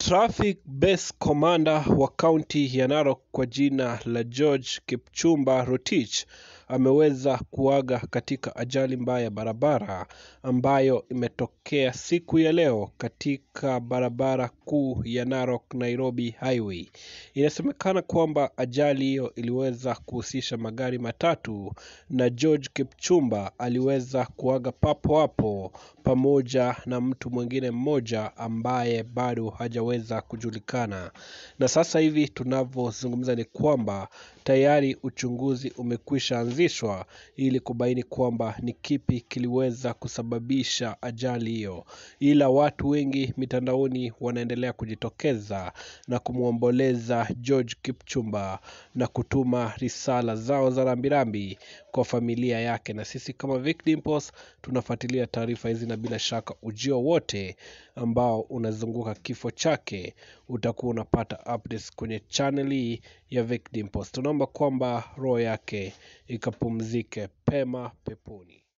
Traffic Base Commander wa kaunti ya Narok kwa jina la George Kipchumba Rotich ameweza kuaga katika ajali mbaya ya barabara ambayo imetokea siku ya leo katika barabara kuu ya Narok Nairobi Highway. Inasemekana kwamba ajali hiyo iliweza kuhusisha magari matatu na George Kipchumba aliweza kuaga papo hapo pamoja na mtu mwingine mmoja ambaye bado hajaweza kujulikana. Na sasa hivi tunavyozungumza ni kwamba tayari uchunguzi umekwisha anzishwa ili kubaini kwamba ni kipi kiliweza kusababisha ajali hiyo. Ila watu wengi mitandaoni wanaendelea kujitokeza na kumwomboleza George Kipchumba na kutuma risala zao za rambirambi kwa familia yake. Na sisi kama Vic Dimples tunafuatilia taarifa hizi, na bila shaka ujio wote ambao unazunguka kifo chake utakuwa unapata updates kwenye channel hii ya Vic Dimples. Tunaomba kwamba roho yake ikapumzike pema peponi.